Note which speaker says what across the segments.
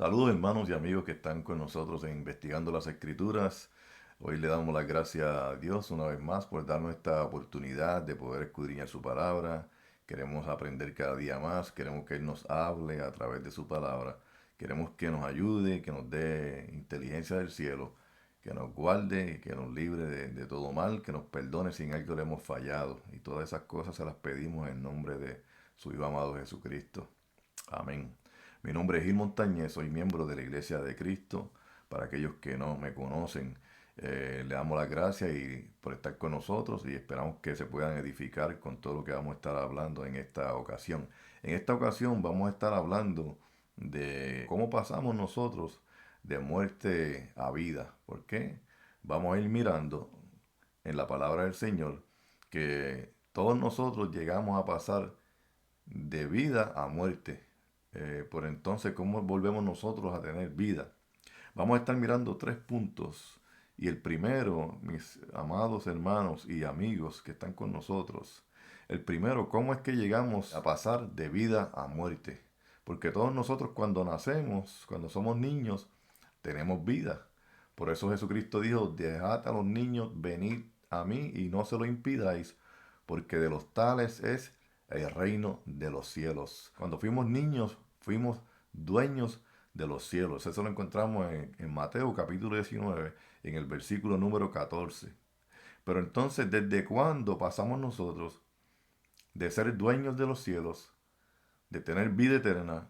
Speaker 1: Saludos hermanos y amigos que están con nosotros en Investigando las Escrituras. Hoy le damos las gracias a Dios una vez más por darnos esta oportunidad de poder escudriñar su palabra. Queremos aprender cada día más, queremos que Él nos hable a través de su palabra. Queremos que nos ayude, que nos dé inteligencia del cielo, que nos guarde, que nos libre de todo mal, que nos perdone si en algo le hemos fallado. Y todas esas cosas se las pedimos en nombre de su Hijo amado Jesucristo. Amén. Mi nombre es Gil Montañez, soy miembro de la Iglesia de Cristo. Para aquellos que no me conocen, le damos las gracias por estar con nosotros y esperamos que se puedan edificar con todo lo que vamos a estar hablando en esta ocasión. En esta ocasión vamos a estar hablando de cómo pasamos nosotros de muerte a vida. ¿Por qué? Vamos a ir mirando en la palabra del Señor que todos nosotros llegamos a pasar de vida a muerte. Por entonces, ¿cómo volvemos nosotros a tener vida? Vamos a estar mirando tres puntos. Y el primero, mis amados hermanos y amigos que están con nosotros, el primero, ¿cómo es que llegamos a pasar de vida a muerte? Porque todos nosotros cuando nacemos, cuando somos niños, tenemos vida. Por eso Jesucristo dijo, dejad a los niños venir a mí y no se lo impidáis, porque de los tales es el reino de los cielos. Cuando fuimos niños, fuimos dueños de los cielos. Eso lo encontramos en Mateo capítulo 19, en el versículo número 14. Pero entonces, ¿desde cuándo pasamos nosotros de ser dueños de los cielos, de tener vida eterna,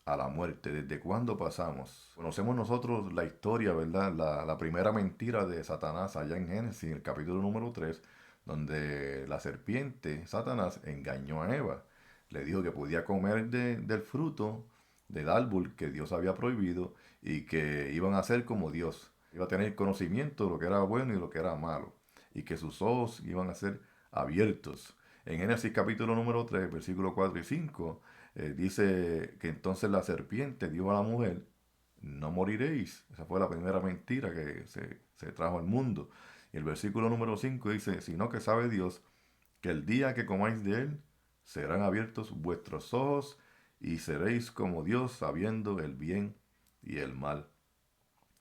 Speaker 1: a la muerte? ¿Desde cuándo pasamos? Conocemos nosotros la historia, ¿verdad? La primera mentira de Satanás allá en Génesis, en el capítulo número 3, donde la serpiente, Satanás, engañó a Eva. Le dijo que podía comer del fruto del árbol que Dios había prohibido y que iban a ser como Dios. Iba a tener conocimiento de lo que era bueno y lo que era malo. Y que sus ojos iban a ser abiertos. En Génesis capítulo número 3, versículo 4 y 5, dice que entonces la serpiente dijo a la mujer, no moriréis. Esa fue la primera mentira que se trajo al mundo. Y el versículo número 5 dice, sino que sabe Dios que el día que comáis de él, serán abiertos vuestros ojos y seréis como Dios sabiendo el bien y el mal.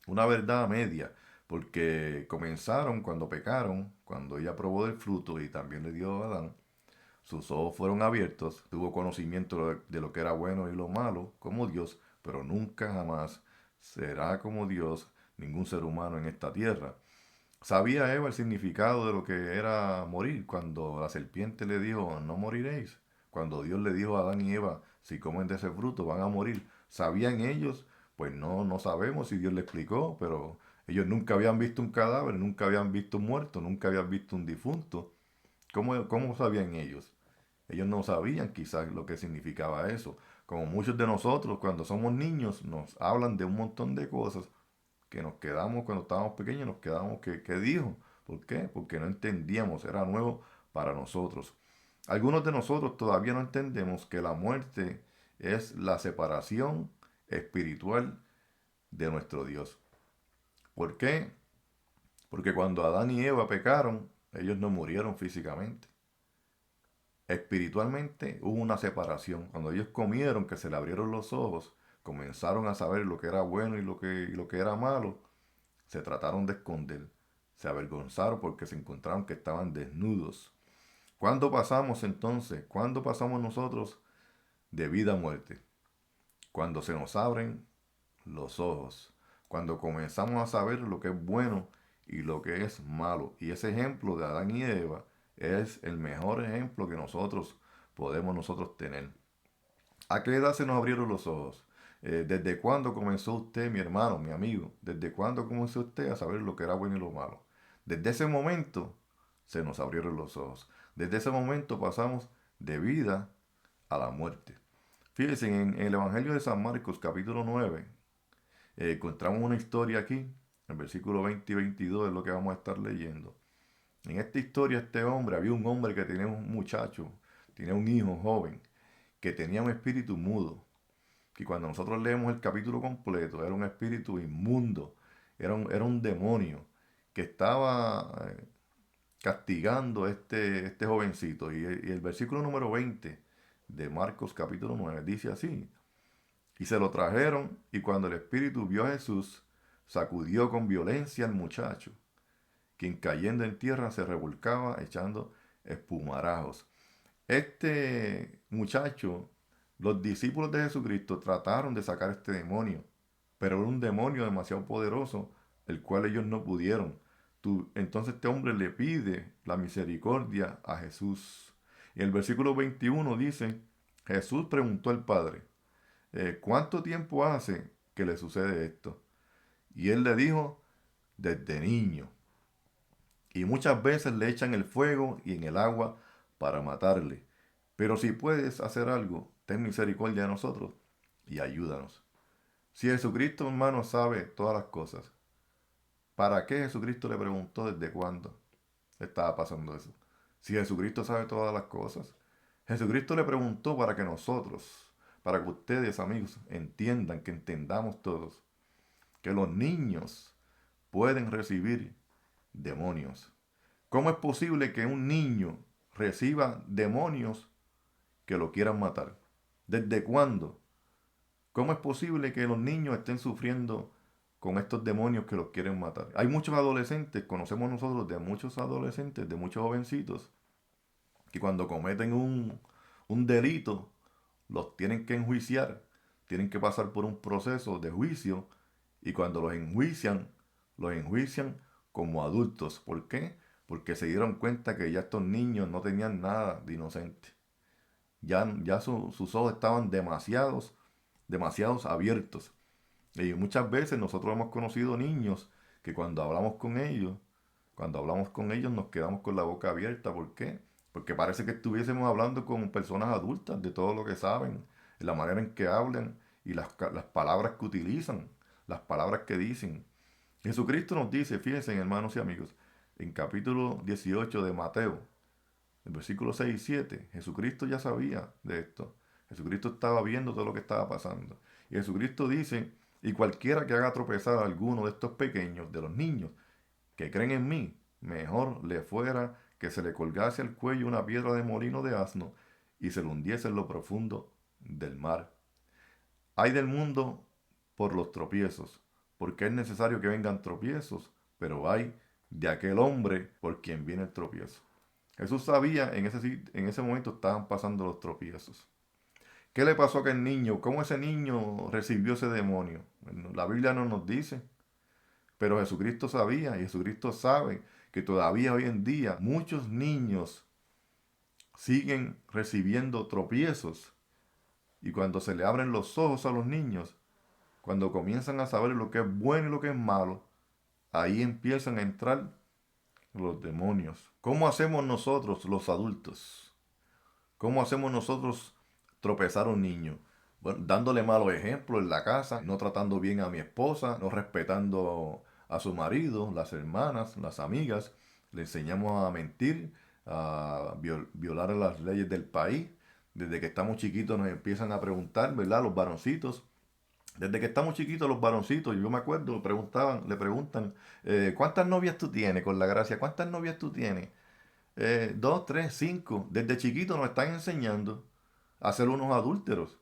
Speaker 1: Una verdad a media, porque comenzaron cuando pecaron, cuando ella probó del fruto y también le dio a Adán, sus ojos fueron abiertos, tuvo conocimiento de lo que era bueno y lo malo, como Dios, pero nunca jamás será como Dios ningún ser humano en esta tierra. ¿Sabía Eva el significado de lo que era morir cuando la serpiente le dijo, no moriréis? Cuando Dios le dijo a Adán y Eva, si comen de ese fruto van a morir. ¿Sabían ellos? Pues no, no sabemos si Dios le explicó, pero ellos nunca habían visto un cadáver, nunca habían visto un muerto, nunca habían visto un difunto. ¿Cómo sabían ellos? Ellos no sabían quizás lo que significaba eso. Como muchos de nosotros cuando somos niños nos hablan de un montón de cosas que nos quedamos cuando estábamos pequeños, nos quedamos, ¿qué dijo? ¿Por qué? Porque no entendíamos, era nuevo para nosotros. Algunos de nosotros todavía no entendemos que la muerte es la separación espiritual de nuestro Dios. ¿Por qué? Porque cuando Adán y Eva pecaron, ellos no murieron físicamente. Espiritualmente hubo una separación. Cuando ellos comieron, que se le abrieron los ojos, comenzaron a saber lo que era bueno y lo que era malo, se trataron de esconder, se avergonzaron porque se encontraron que estaban desnudos. ¿Cuándo pasamos entonces? ¿Cuándo pasamos nosotros de vida a muerte? Cuando se nos abren los ojos, cuando comenzamos a saber lo que es bueno y lo que es malo. Y ese ejemplo de Adán y Eva es el mejor ejemplo que nosotros podemos tener. ¿A qué edad se nos abrieron los ojos? ¿Desde cuándo comenzó usted, mi hermano, mi amigo? ¿Desde cuándo comenzó usted a saber lo que era bueno y lo malo? Desde ese momento se nos abrieron los ojos. Desde ese momento pasamos de vida a la muerte. Fíjense, en el Evangelio de San Marcos, capítulo 9, encontramos una historia aquí, en versículo 20 y 22 es lo que vamos a estar leyendo. En esta historia, había un hombre que tenía un muchacho, tenía un hijo joven, que tenía un espíritu mudo, que cuando nosotros leemos el capítulo completo, era un espíritu inmundo, era un demonio que estaba castigando a este jovencito. Y el versículo número 20 de Marcos capítulo 9 dice así, Y se lo trajeron, y cuando el espíritu vio a Jesús, sacudió con violencia al muchacho, quien cayendo en tierra se revolcaba echando espumarajos. Este muchacho, los discípulos de Jesucristo trataron de sacar este demonio, pero era un demonio demasiado poderoso, el cual ellos no pudieron. Entonces este hombre le pide la misericordia a Jesús. Y el versículo 21 dice, Jesús preguntó al Padre, ¿cuánto tiempo hace que le sucede esto? Y él le dijo, desde niño. Y muchas veces le echan el fuego y en el agua para matarle. Pero si puedes hacer algo, ten misericordia de nosotros y ayúdanos. Si Jesucristo, hermano, sabe todas las cosas, ¿para qué Jesucristo le preguntó desde cuándo estaba pasando eso? Si Jesucristo sabe todas las cosas, Jesucristo le preguntó para que nosotros, para que ustedes, amigos, entiendan, que entendamos todos, que los niños pueden recibir demonios. ¿Cómo es posible que un niño reciba demonios que lo quieran matar? ¿Desde cuándo? ¿Cómo es posible que los niños estén sufriendo con estos demonios que los quieren matar? Hay muchos adolescentes, conocemos nosotros de muchos adolescentes, de muchos jovencitos, que cuando cometen un delito, los tienen que enjuiciar, tienen que pasar por un proceso de juicio, y cuando los enjuician como adultos. ¿Por qué? Porque se dieron cuenta que ya estos niños no tenían nada de inocente. Ya sus ojos estaban demasiados abiertos. Y muchas veces nosotros hemos conocido niños que cuando hablamos con ellos nos quedamos con la boca abierta. ¿Por qué? Porque parece que estuviésemos hablando con personas adultas de todo lo que saben, la manera en que hablan y las palabras que utilizan, las palabras que dicen. Jesucristo nos dice, fíjense, hermanos y amigos, en capítulo 18 de Mateo, el versículo 6 y 7, Jesucristo ya sabía de esto. Jesucristo estaba viendo todo lo que estaba pasando. Y Jesucristo dice, y cualquiera que haga tropezar a alguno de estos pequeños, de los niños, que creen en mí, mejor le fuera que se le colgase al cuello una piedra de molino de asno y se lo hundiese en lo profundo del mar. Hay del mundo por los tropiezos, porque es necesario que vengan tropiezos, pero hay de aquel hombre por quien viene el tropiezo. Jesús sabía en ese momento estaban pasando los tropiezos. ¿Qué le pasó a aquel niño? ¿Cómo ese niño recibió ese demonio? Bueno, la Biblia no nos dice, pero Jesucristo sabía, y Jesucristo sabe que todavía hoy en día muchos niños siguen recibiendo tropiezos, y cuando se le abren los ojos a los niños, cuando comienzan a saber lo que es bueno y lo que es malo, ahí empiezan a entrar los demonios. ¿Cómo hacemos nosotros los adultos? ¿Cómo hacemos nosotros tropezar a un niño? Bueno, dándole malos ejemplos en la casa, no tratando bien a mi esposa, no respetando a su marido, las hermanas, las amigas. Le enseñamos a mentir, a violar las leyes del país. Desde que estamos chiquitos nos empiezan a preguntar, ¿verdad? Los varoncitos. Desde que estamos chiquitos los varoncitos, yo me acuerdo, le preguntan, ¿cuántas novias tú tienes? Con la gracia, ¿cuántas novias tú tienes? Dos, tres, cinco. Desde chiquitos nos están enseñando a ser unos adúlteros.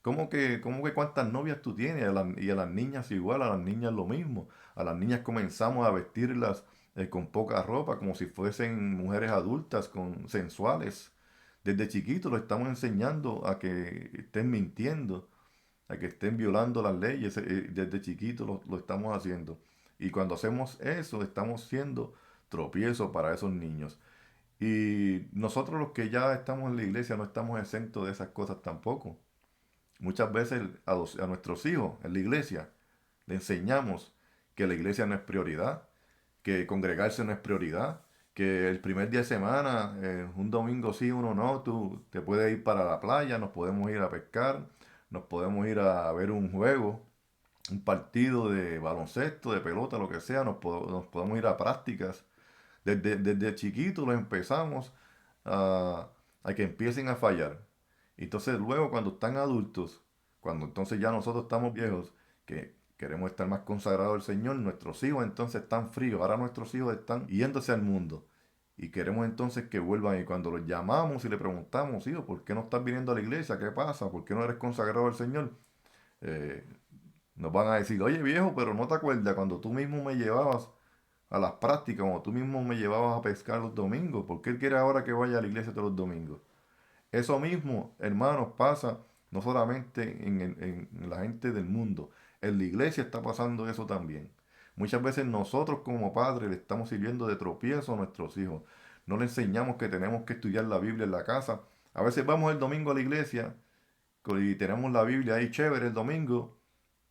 Speaker 1: ¿Cómo que cuántas novias tú tienes? Y a las niñas igual, a las niñas lo mismo. A las niñas comenzamos a vestirlas con poca ropa, como si fuesen mujeres adultas, sensuales. Desde chiquitos lo estamos enseñando a que estén mintiendo, a que estén violando las leyes. Desde chiquitos lo estamos haciendo. Y cuando hacemos eso, estamos siendo tropiezo para esos niños. Y nosotros los que ya estamos en la iglesia no estamos exentos de esas cosas tampoco. Muchas veces a nuestros hijos en la iglesia le enseñamos que la iglesia no es prioridad, que congregarse no es prioridad, que el primer día de semana, un domingo sí, uno no, tú te puedes ir para la playa, nos podemos ir a pescar, nos podemos ir a ver un juego, un partido de baloncesto, de pelota, lo que sea, nos podemos ir a prácticas. Desde chiquitos los empezamos a, a que empiecen a fallar. Entonces luego cuando están adultos, cuando entonces ya nosotros estamos viejos, que queremos estar más consagrados al Señor, nuestros hijos entonces están fríos. Ahora nuestros hijos están yéndose al mundo. Y queremos entonces que vuelvan. Y cuando los llamamos y le preguntamos, hijo, ¿por qué no estás viniendo a la iglesia? ¿Qué pasa? ¿Por qué no eres consagrado al Señor? Eh, Nos van a decir, oye viejo, pero no te acuerdas cuando tú mismo me llevabas a las prácticas, cuando tú mismo me llevabas a pescar los domingos, ¿por qué él quiere ahora que vaya a la iglesia todos los domingos? Eso mismo, hermanos, pasa no solamente en la gente del mundo, en la iglesia está pasando eso también. Muchas veces nosotros como padres le estamos sirviendo de tropiezo a nuestros hijos. No le enseñamos que tenemos que estudiar la Biblia en la casa. A veces vamos el domingo a la iglesia y tenemos la Biblia ahí chévere el domingo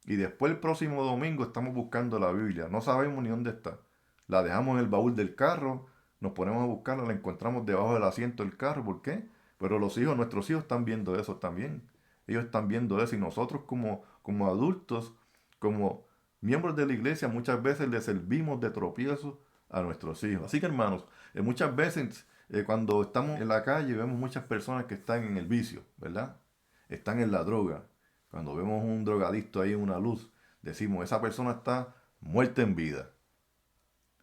Speaker 1: y después el próximo domingo estamos buscando la Biblia. No sabemos ni dónde está. La dejamos en el baúl del carro, nos ponemos a buscarla, la encontramos debajo del asiento del carro. ¿Por qué? Pero los hijos, nuestros hijos están viendo eso también. Ellos están viendo eso y nosotros como adultos, como miembros de la iglesia, muchas veces les servimos de tropiezo a nuestros hijos. Así que hermanos, muchas veces cuando estamos en la calle vemos muchas personas que están en el vicio, ¿verdad? Están en la droga. Cuando vemos un drogadicto ahí en una luz, decimos, esa persona está muerta en vida.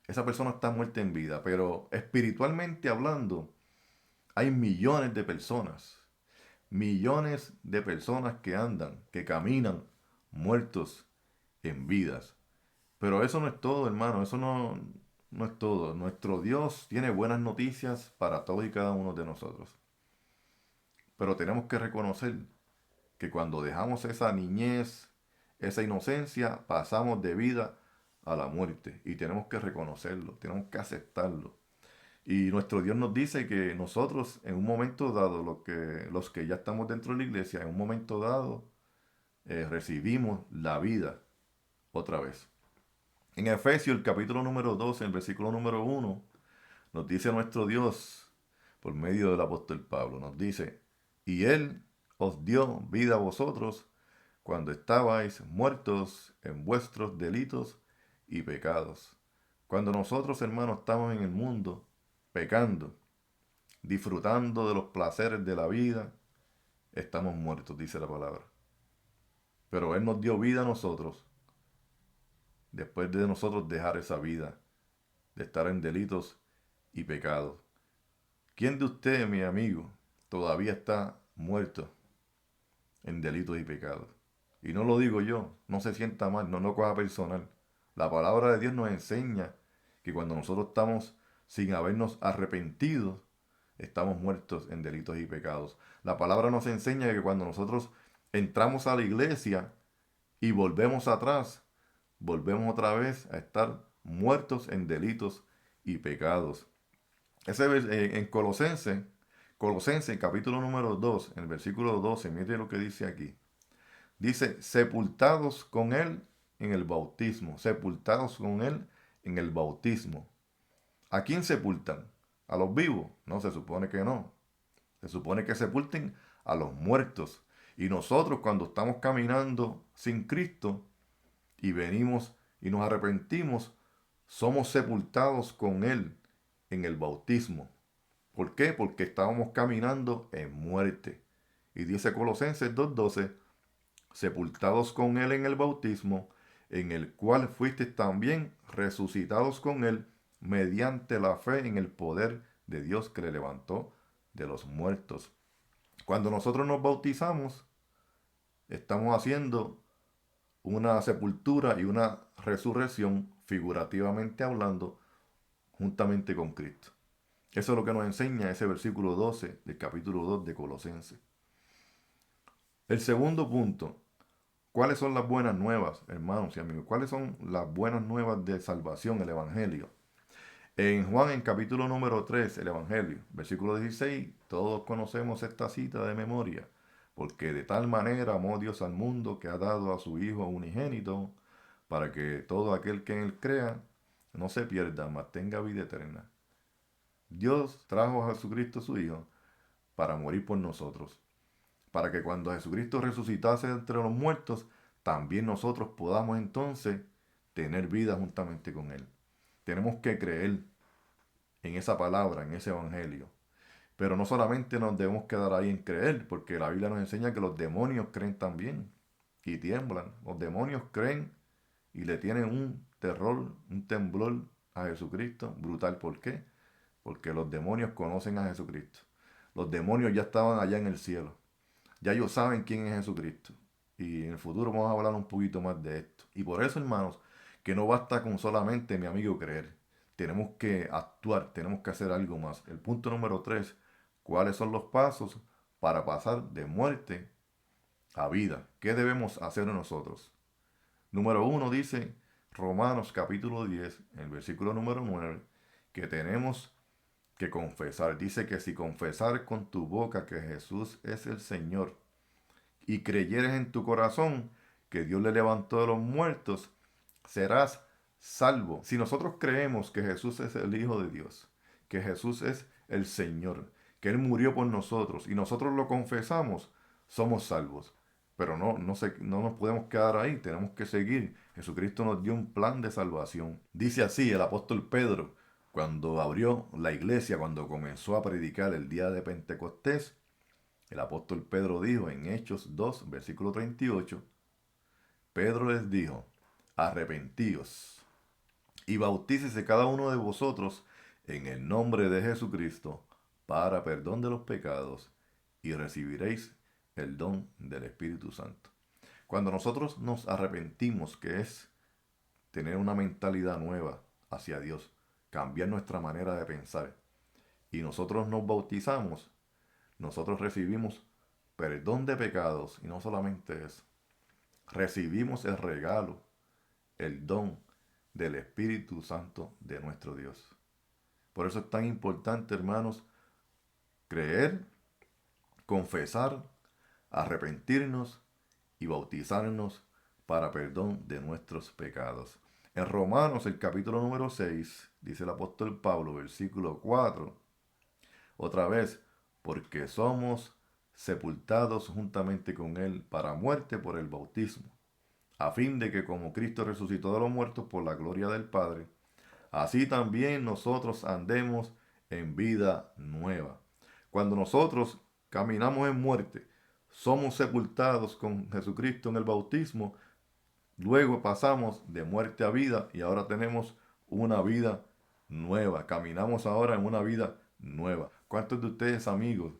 Speaker 1: Esa persona está muerta en vida. Pero espiritualmente hablando, hay millones de personas que andan, que caminan muertos en vidas. Pero eso no es todo, hermano. Eso no es todo. Nuestro Dios tiene buenas noticias para todos y cada uno de nosotros. Pero tenemos que reconocer que cuando dejamos esa niñez, esa inocencia, pasamos de vida a la muerte. Y tenemos que reconocerlo, tenemos que aceptarlo. Y nuestro Dios nos dice que nosotros en un momento dado, los que ya estamos dentro de la iglesia, en un momento dado, recibimos la vida otra vez. En Efesios, el capítulo número 12, el versículo número 1, nos dice nuestro Dios, por medio del apóstol Pablo, nos dice, y Él os dio vida a vosotros cuando estabais muertos en vuestros delitos y pecados. Cuando nosotros, hermanos, estamos en el mundo pecando, disfrutando de los placeres de la vida, estamos muertos, dice la palabra. Pero Él nos dio vida a nosotros, después de nosotros dejar esa vida, de estar en delitos y pecados. ¿Quién de ustedes, mi amigo, todavía está muerto en delitos y pecados? Y no lo digo yo, no se sienta mal, no lo coja personal. La palabra de Dios nos enseña que cuando nosotros estamos sin habernos arrepentido, estamos muertos en delitos y pecados. La palabra nos enseña que cuando nosotros entramos a la iglesia y volvemos atrás, volvemos otra vez a estar muertos en delitos y pecados. En Colosenses capítulo número 2, en el versículo 12, mire lo que dice aquí. Dice, sepultados con Él en el bautismo, sepultados con Él en el bautismo. ¿A quién sepultan? ¿A los vivos? No, se supone que no. Se supone que sepulten a los muertos. Y nosotros cuando estamos caminando sin Cristo y venimos y nos arrepentimos, somos sepultados con Él en el bautismo. ¿Por qué? Porque estábamos caminando en muerte. Y dice Colosenses 2:12, sepultados con Él en el bautismo, en el cual fuisteis también resucitados con Él mediante la fe en el poder de Dios que le levantó de los muertos. Cuando nosotros nos bautizamos, estamos haciendo una sepultura y una resurrección, figurativamente hablando, juntamente con Cristo. Eso es lo que nos enseña ese versículo 12 del capítulo 2 de Colosenses. El segundo punto, ¿cuáles son las buenas nuevas, hermanos y amigos? ¿Cuáles son las buenas nuevas de salvación, el Evangelio? En Juan, en capítulo número 3, el Evangelio, versículo 16, todos conocemos esta cita de memoria, porque de tal manera amó Dios al mundo que ha dado a su Hijo unigénito, para que todo aquel que en él crea no se pierda, mas tenga vida eterna. Dios trajo a Jesucristo su Hijo para morir por nosotros, para que cuando Jesucristo resucitase entre los muertos, también nosotros podamos entonces tener vida juntamente con Él. Tenemos que creer en esa palabra, en ese evangelio. Pero no solamente nos debemos quedar ahí en creer, porque la Biblia nos enseña que los demonios creen también y tiemblan. Los demonios creen y le tienen un terror, un temblor a Jesucristo brutal. ¿Por qué? Porque los demonios conocen a Jesucristo. Los demonios ya estaban allá en el cielo. Ya ellos saben quién es Jesucristo. Y en el futuro vamos a hablar un poquito más de esto. Y por eso, hermanos, que no basta con solamente, mi amigo, creer. Tenemos que actuar, tenemos que hacer algo más. El punto número 3, ¿cuáles son los pasos para pasar de muerte a vida? ¿Qué debemos hacer nosotros? Número 1 dice Romanos capítulo 10, el versículo número 9, que tenemos que confesar. Dice que si confesar con tu boca que Jesús es el Señor y creyeres en tu corazón que Dios le levantó de los muertos, serás salvo. Si nosotros creemos que Jesús es el Hijo de Dios, que Jesús es el Señor, que Él murió por nosotros y nosotros lo confesamos, somos salvos. Pero no nos podemos quedar ahí, tenemos que seguir. Jesucristo nos dio un plan de salvación. Dice así el apóstol Pedro, cuando abrió la iglesia, cuando comenzó a predicar el día de Pentecostés, el apóstol Pedro dijo en Hechos 2, versículo 38, Pedro les dijo, arrepentíos y bautícese cada uno de vosotros en el nombre de Jesucristo para perdón de los pecados y recibiréis el don del Espíritu Santo. Cuando nosotros nos arrepentimos, que es tener una mentalidad nueva hacia Dios, cambiar nuestra manera de pensar, y nosotros nos bautizamos, nosotros recibimos perdón de pecados, y no solamente eso, recibimos el regalo, el don del Espíritu Santo de nuestro Dios. Por eso es tan importante, hermanos, creer, confesar, arrepentirnos y bautizarnos para perdón de nuestros pecados. En Romanos, el capítulo número 6, dice el apóstol Pablo, versículo 4, otra vez, porque somos sepultados juntamente con Él para muerte por el bautismo, a fin de que como Cristo resucitó de los muertos por la gloria del Padre, así también nosotros andemos en vida nueva. Cuando nosotros caminamos en muerte, somos sepultados con Jesucristo en el bautismo, luego pasamos de muerte a vida y ahora tenemos una vida nueva. Caminamos ahora en una vida nueva. ¿Cuántos de ustedes, amigos,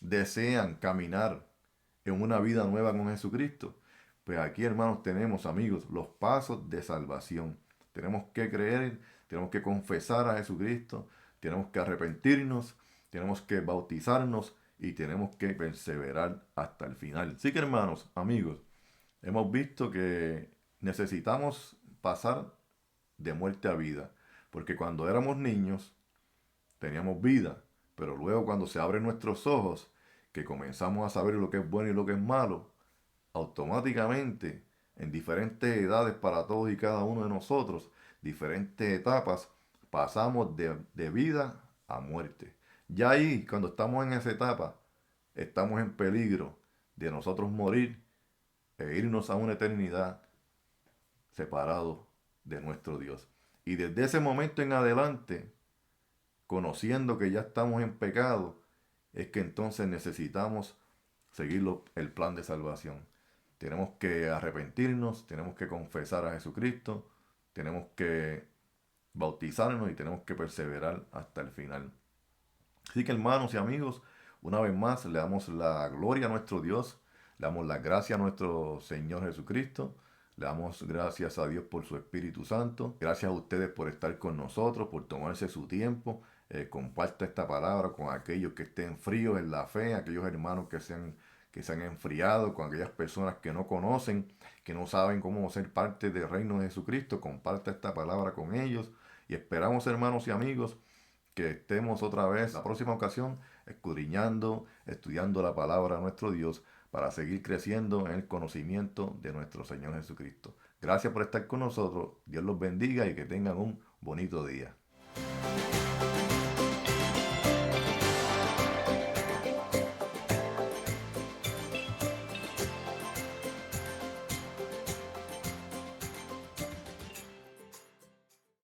Speaker 1: desean caminar en una vida nueva con Jesucristo? Pues aquí, hermanos, tenemos, amigos, los pasos de salvación. Tenemos que creer, tenemos que confesar a Jesucristo, tenemos que arrepentirnos, tenemos que bautizarnos y tenemos que perseverar hasta el final. Así que, hermanos, amigos, hemos visto que necesitamos pasar de muerte a vida, porque cuando éramos niños teníamos vida, pero luego cuando se abren nuestros ojos, que comenzamos a saber lo que es bueno y lo que es malo, automáticamente, en diferentes edades para todos y cada uno de nosotros, diferentes etapas, pasamos de vida a muerte. Ya ahí, cuando estamos en esa etapa, estamos en peligro de nosotros morir e irnos a una eternidad separados de nuestro Dios. Y desde ese momento en adelante, conociendo que ya estamos en pecado, es que entonces necesitamos seguir el plan de salvación. Tenemos que arrepentirnos, tenemos que confesar a Jesucristo, tenemos que bautizarnos y tenemos que perseverar hasta el final. Así que, hermanos y amigos, una vez más le damos la gloria a nuestro Dios, le damos la gracia a nuestro Señor Jesucristo, le damos gracias a Dios por su Espíritu Santo, gracias a ustedes por estar con nosotros, por tomarse su tiempo. Comparta esta palabra con aquellos que estén fríos en la fe, aquellos hermanos que se han enfriado, con aquellas personas que no conocen, que no saben cómo ser parte del reino de Jesucristo. Comparta esta palabra con ellos y esperamos, hermanos y amigos, que estemos otra vez la próxima ocasión escudriñando, estudiando la palabra de nuestro Dios para seguir creciendo en el conocimiento de nuestro Señor Jesucristo. Gracias por estar con nosotros. Dios los bendiga y que tengan un bonito día.